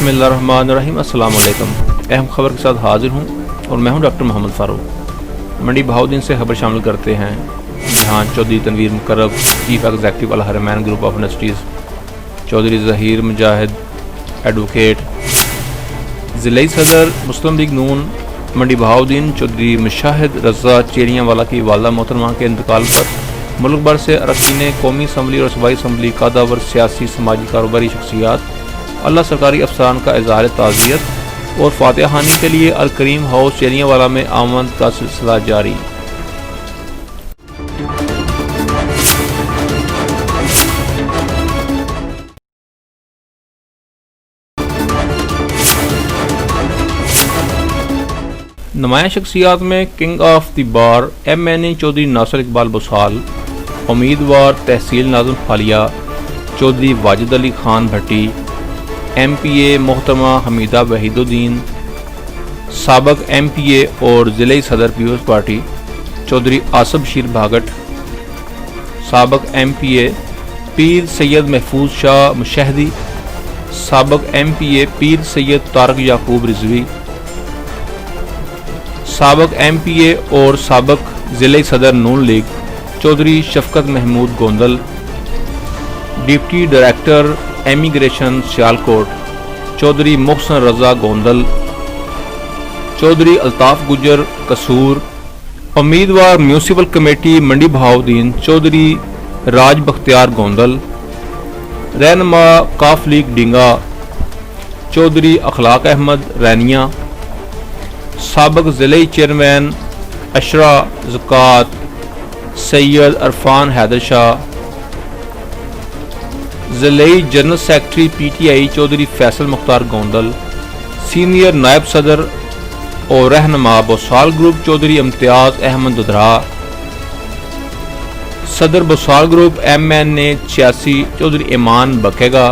بسم اللہ الرحمن الرحیم۔ السلام علیکم۔ اہم خبر کے ساتھ حاضر ہوں اور میں ہوں ڈاکٹر محمد فاروق۔ منڈی بہاؤدین سے خبر شامل کرتے ہیں جہاں Chaudhry Tanveer Muqarrab chief executive Al Haramain group of industries, Chaudhry Zaheer Mujahid advocate, ضلعی صدر مسلم لیگ نون منڈی بہاؤدین چودھری مشاہد رضا چیریاں والا کی والدہ محترمہ کے انتقال پر ملک بھر سے اراکین قومی اسمبلی اور صوبائی اسمبلی قادور سیاسی سماجی کاروباری شخصیات، اعلیٰ سرکاری افسران کا اظہار تعزیت اور فاتحہ خوانی کے لیے الکریم ہاؤس چیریاں والا میں آمد کا سلسلہ جاری۔ نمایاں شخصیات میں king of the bar MNA Chaudhry Nasir Iqbal بسال، امیدوار تحصیل ناظم فالیہ چودھری واجد علی خان بھٹی، MPA محترمہ حمیدہ وحید الدین، سابق MPA اور ضلعی صدر پیپلز پارٹی چودھری آصف بشیر بھاگٹ، سابق MPA پیر سید محفوظ شاہ مشہدی، سابق MPA پیر سید طارق یعقوب رضوی، سابق MPA اور سابق ضلعی صدر نون League Chaudhry Shafqat Mahmood Gondal, deputy director immigration Sialkot Chaudhry Mohsin Raza Gondal, Chaudhry Altaf Gujjar Kasur, امیدوار میونسپل کمیٹی منڈی بہاؤدین چودھری راج بختیار گوندل، رہنما کاف لیگ ڈنگا چودھری اخلاق احمد رینیا، سابق ضلعی چیئرمین اشرا زکوٰۃ سید عرفان حیدر شاہ، ضلعی general secretary PTI Chaudhry Faisal Mukhtar Gondal, senior نائب صدر اور رہنما بوسال گروپ چودھری امتیاز احمد ددرا، صدر بوسال گروپ MNA 86 چودھری ایمان بکیگا،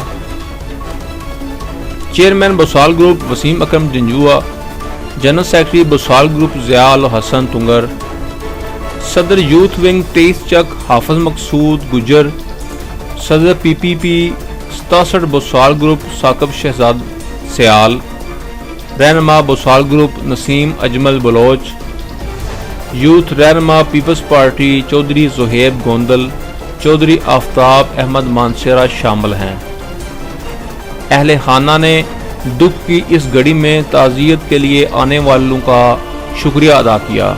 چیئرمین بوسال گروپ وسیم اکرم Janjua, general secretary Bosal group Zia الحسن تنگر، صدر یوتھ ونگ 23 چک حافظ مقصود گجر، صدر PPP 67 بوسال گروپ ثاقب شہزاد سیال، رہنما بوسال گروپ نسیم اجمل بلوچ، یوتھ رہنما پیپلز پارٹی چودھری زہیب گوندل، چودھری آفتاب احمد مانسیرہ شامل ہیں۔ اہل خانہ نے دکھ کی اس گھڑی میں تعزیت کے لیے آنے والوں کا شکریہ ادا کیا۔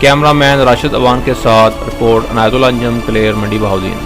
کیمرہ مین راشد اوان کے ساتھ رپورٹ عنایت اللہ انجم کلیر منڈی بہاؤدین۔